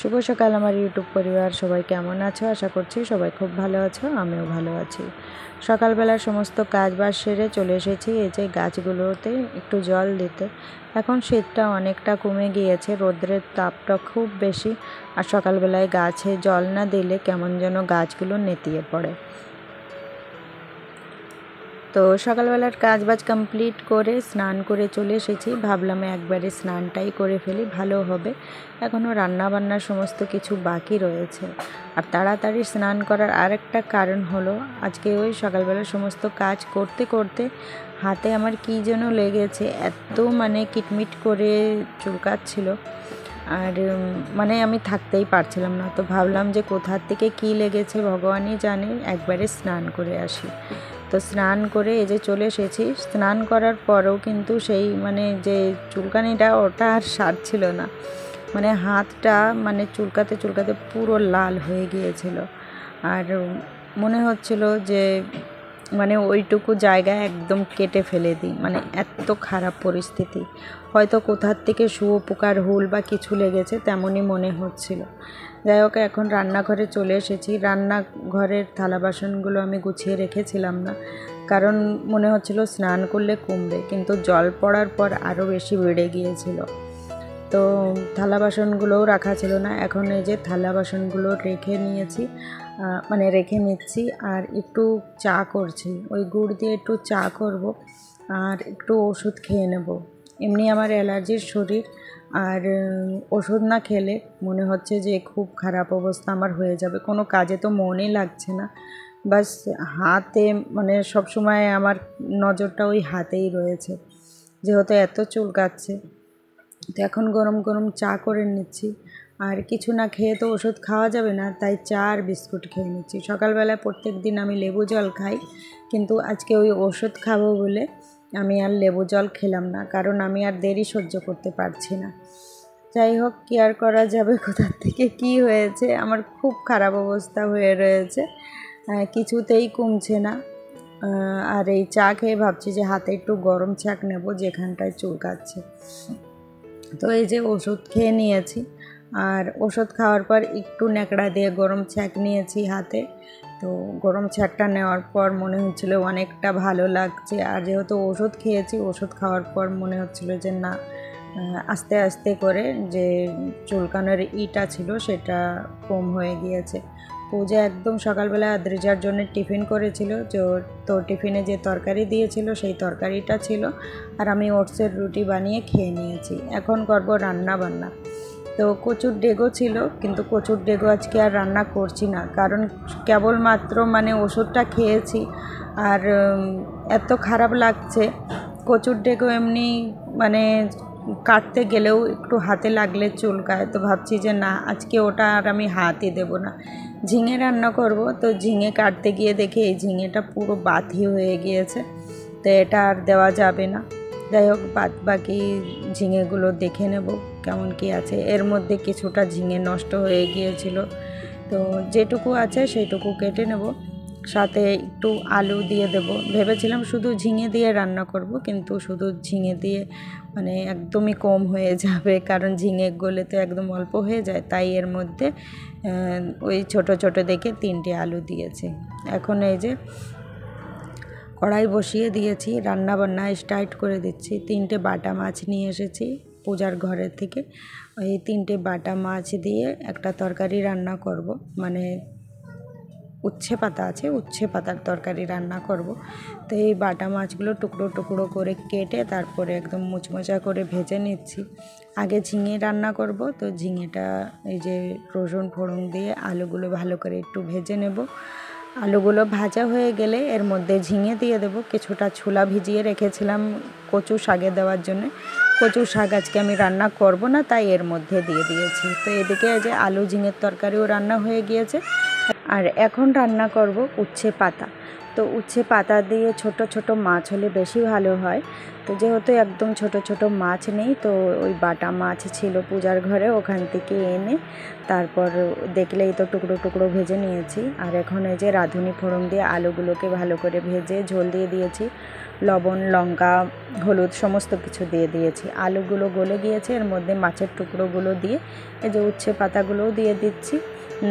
শুভ সকাল আমার ইউটিউব পরিবার, সবাই কেমন আছো? আশা করছি সবাই খুব ভালো আছো, আমিও ভালো আছি। সকালবেলা সমস্ত কাজ বাজ সেরে চলে এসেছি এই যে গাছগুলোতে একটু জল দিতে। এখন শীতটা অনেকটা কমে গিয়েছে, রোদ্রের তাপটা খুব বেশি, আর সকালবেলায় গাছে জল না দিলে কেমন যেন গাছগুলো নেতিয়ে পড়ে। তো সকালবেলার কাজবাজ কমপ্লিট করে স্নান করে চলে এসেছি, ভাবলাম একবারে স্নানটাই করে ফেলি, ভালো হবে। এখনও রান্নাবান্নার সমস্ত কিছু বাকি রয়েছে। আর তাড়াতাড়ি স্নান করার আরেকটা কারণ হলো, আজকে ওই সকালবেলা সমস্ত কাজ করতে করতে হাতে আমার কী যেন লেগেছে, এত কিটমিট করে চুলকাচ্ছিল, আর আমি থাকতেই পারছিলাম না। তো ভাবলাম যে কোথার থেকে কী লেগেছে ভগবানই জানে, একবারে স্নান করে আসি। তো স্নান করে এই যে চলে এসেছি। স্নান করার পরেও কিন্তু সেই যে চুলকানিটা ওটা আর সারছিল না, হাতটা চুলকাতে চুলকাতে পুরো লাল হয়ে গিয়েছিল। আর মনে হচ্ছিল যে ওইটুকু জায়গায় একদম কেটে ফেলে দিই, এত খারাপ পরিস্থিতি। হয়তো কোথার থেকে শুঁয়োপোকার হুল বা কিছু লেগেছে তেমনই মনে হচ্ছিল। যাই হোক, এখন রান্নাঘরে চলে এসেছি। রান্নাঘরের থালা বাসনগুলো আমি গুছিয়ে রেখেছিলাম না, কারণ মনে হচ্ছিল স্নান করলে কমবে, কিন্তু জল পড়ার পর আরও বেশি বেড়ে গিয়েছিল। তো থালা বাসনগুলোও রাখা ছিল না। এখন এই যে থালা বাসনগুলো রেখে নিচ্ছি, আর একটু চা করছি। ওই গুড় দিয়ে একটু চা করব, আর একটু ওষুধ খেয়ে নেব। এমনি আমার অ্যালার্জির শরীর, আর ওষুধ না খেলে মনে হচ্ছে যে খুব খারাপ অবস্থা আমার হয়ে যাবে। কোনো কাজে তো মনই লাগছে না, বাস হাতে সবসময় আমার নজরটা ওই হাতেই রয়েছে, যেহেতু এত চুলকাচ্ছে। তো এখন গরম গরম চা করে নিচ্ছি, আর কিছু না খেয়ে তো ওষুধ খাওয়া যাবে না, তাই চা আর বিস্কুট খেয়ে নিচ্ছি। সকালবেলা প্রত্যেক দিন আমি লেবু জল খাই, কিন্তু আজকে ওই ওষুধ খাবো বলে আমি আর লেবু জল খেলাম না, কারণ আমি আর দেরি সহ্য করতে পারছি না। যাই হোক, কি আর করা যাবে, কোথার থেকে কি হয়েছে, আমার খুব খারাপ অবস্থা হয়ে রয়েছে, কিছুতেই কমছে না। আর এই চা খেয়ে ভাবছি যে হাতে একটু গরম ছ্যাঁক নেব যেখানটায় চুলকাচ্ছে। তো এই যে ওষুধ খেয়ে নিয়েছি, আর ওষুধ খাওয়ার পর একটু ন্যাকড়া দিয়ে গরম ছ্যাঁক নিয়েছি হাতে। তো গরম ছ্যাঁকটা নেওয়ার পর মনে হচ্ছিলো অনেকটা ভালো লাগছে, আর যেহেতু ওষুধ খেয়েছি, ওষুধ খাওয়ার পর মনে হচ্ছিলো যে না, আস্তে আস্তে করে যে চুলকানোর ইটা ছিল সেটা কম হয়ে গিয়েছে। পূজা একদম সকালবেলা আদ্রিজার জন্য টিফিন করেছিল, তো টিফিনে যে তরকারি দিয়েছিল সেই তরকারিটা ছিল, আর আমি ওটসের রুটি বানিয়ে খেয়ে নিয়েছি। এখন করব রান্না বান্না। তো কচুর ডেগো ছিল, কিন্তু কচুর ডেগো আজকে আর রান্না করছি না, কারণ কেবলমাত্র ওষুধটা খেয়েছি, আর এত খারাপ লাগছে। কচুর ডেগো এমনি কাটতে গেলেও একটু হাতে লাগলে চুলকায়, তো ভাবছি যে না, আজকে ওটা আর আমি হাতই দেবো না। ঝিঙে রান্না করব, তো ঝিঙে কাটতে গিয়ে দেখি এই ঝিঙেটা পুরো বাতি হয়ে গিয়েছে, তো এটা আর দেওয়া যাবে না। যাই হোক, বাদ বাকি ঝিঙেগুলো দেখে নেব কেমন কি আছে। এর মধ্যে কিছুটা ঝিঙে নষ্ট হয়ে গিয়েছিল, তো যেটুকু আছে সেইটুকু কেটে নেব, সাথে একটু আলু দিয়ে দেব। ভেবেছিলাম শুধু ঝিঙে দিয়ে রান্না করব, কিন্তু শুধু ঝিঙে দিয়ে একদমই কম হয়ে যাবে, কারণ ঝিঙে গলে তো একদম অল্প হয়ে যায়, তাই এর মধ্যে ওই ছোট ছোট দেখে 3টে আলু দিয়েছি। এখন এই যে কড়াই বসিয়ে দিয়েছি, রান্না বান্না স্টার্ট করে দিচ্ছি। 3টে বাটা মাছ নিয়ে এসেছি পূজার ঘরের থেকে। ওই 3টে বাটা মাছ দিয়ে একটা তরকারি রান্না করব, উচ্ছে পাতা আছে, উচ্ছে পাতার তরকারি রান্না করব। তো এই বাটা মাছগুলো টুকরো টুকরো করে কেটে তারপরে একদম মুচমোচা করে ভেজে নিচ্ছি। আগে ঝিঙে রান্না করব, তো ঝিঙেটা এই যে রসুন ফোড়ন দিয়ে আলুগুলো ভালো করে একটু ভেজে নেব। আলুগুলো ভাজা হয়ে গেলে এর মধ্যে ঝিঙে দিয়ে দেব। কিছুটা ছোলা ভিজিয়ে রেখেছিলাম কচু শাকে দেওয়ার জন্য। কচু শাক আজকে আমি রান্না করব না, তাই এর মধ্যে দিয়ে দিয়েছি। তো এদিকে যে আলু ঝিঙের তরকারিও রান্না হয়ে গিয়েছে, আর এখন রান্না করব উচ্ছে পাতা। তো উচ্ছে পাতা দিয়ে ছোট ছোট মাছ হলে বেশি ভালো হয়। তো যেহেতু একদম ছোট ছোট মাছ নেই, তো ওই বাটা মাছ ছিল পূজার ঘরে, ওখান থেকে এনে তারপর দেখলেই তো টুকরো টুকরো ভেজে নিয়েছি। আর এখন এই যে রাঁধুনি ফোড়ন দিয়ে আলুগুলোকে ভালো করে ভেজে ঝোল দিয়ে দিয়েছি, লবণ লঙ্কা হলুদ সমস্ত কিছু দিয়ে দিয়েছি। আলুগুলো গলে গিয়েছে, এর মধ্যে মাছের টুকরোগুলো দিয়ে এই যে উচ্ছে পাতাগুলোও দিয়ে দিচ্ছি,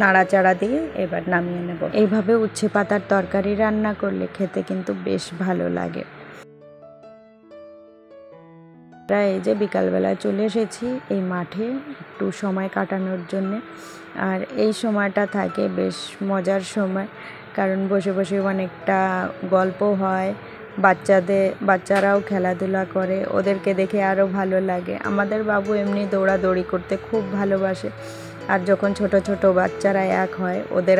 নাড়াচাড়া দিয়ে এবার নামিয়ে নেব। এইভাবে উচ্ছে পাতার তরকারি রান্না করলে খেতে কিন্তু বেশ ভালো লাগে। এই যে বিকালবেলায় চলে এসেছি এই মাঠে একটু সময় কাটানোর জন্যে। আর এই সময়টা থাকে বেশ মজার সময়, কারণ বসে বসে অনেকটা গল্প হয়, বাচ্চারাও খেলাধুলা করে, ওদেরকে দেখে আরও ভালো লাগে। আমাদের বাবু এমনি দৌড়াদৌড়ি করতে খুব ভালোবাসে, আর যখন ছোট ছোট বাচ্চারা এক হয় ওদের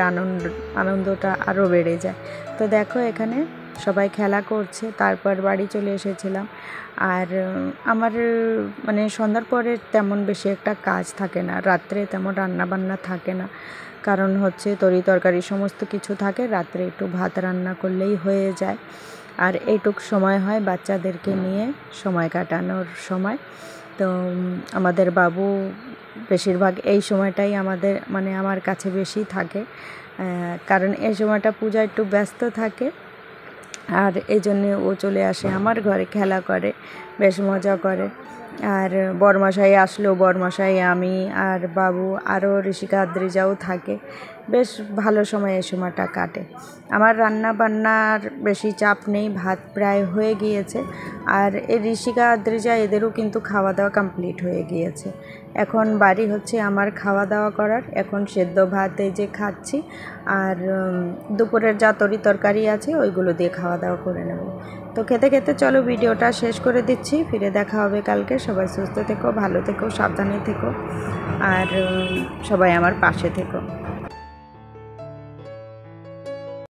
আনন্দটা আরও বেড়ে যায়। তো দেখো এখানে সবাই খেলা করছে, তারপর বাড়ি চলে এসেছিলাম। আর আমার মানে সন্ধ্যার পরে তেমন বেশি একটা কাজ থাকে না, রাত্রে তেমন রান্নাবান্না থাকে না, কারণ হচ্ছে তরি তরকারি সমস্ত কিছু থাকে, রাত্রে একটু ভাত রান্না করলেই হয়ে যায়। আর এইটুক সময় হয় বাচ্চাদেরকে নিয়ে সময় কাটানোর সময়। তো আমাদের বাবু বেশিরভাগ এই সময়টাই আমার কাছে বেশি থাকে, কারণ এই সময়টা পূজা একটু ব্যস্ত থাকে। আর এই জন্যে ও চলে আসে আমার ঘরে, খেলা করে, বেশ মজা করে। আর বরমশাই আসলেও বরমশাই, আমি আর বাবু আরও ঋষিকা আদ্রিজাও থাকে, বেশ ভালো সময় এই সময়টা কাটে। আমার রান্না বান্নার বেশি চাপ নেই, ভাত প্রায় হয়ে গিয়েছে। আর এই ঋষিকা আদ্রিজা এদেরও কিন্তু খাওয়া দাওয়া কমপ্লিট হয়ে গিয়েছে। এখন বাড়ি হচ্ছে আমার খাওয়া দাওয়া করার। এখন সেদ্ধ ভাত এই যে খাচ্ছি, আর দুপুরের যা তরকারি আছে ওইগুলো দিয়ে খাওয়া দাওয়া করে নেব। তো খেতে খেতে চলো ভিডিওটা শেষ করে দিচ্ছি, ফিরে দেখা হবে কালকে। সবাই সুস্থ থেকো, ভালো থেকো, সাবধানে থেকো, আর সবাই আমার পাশে থেকো।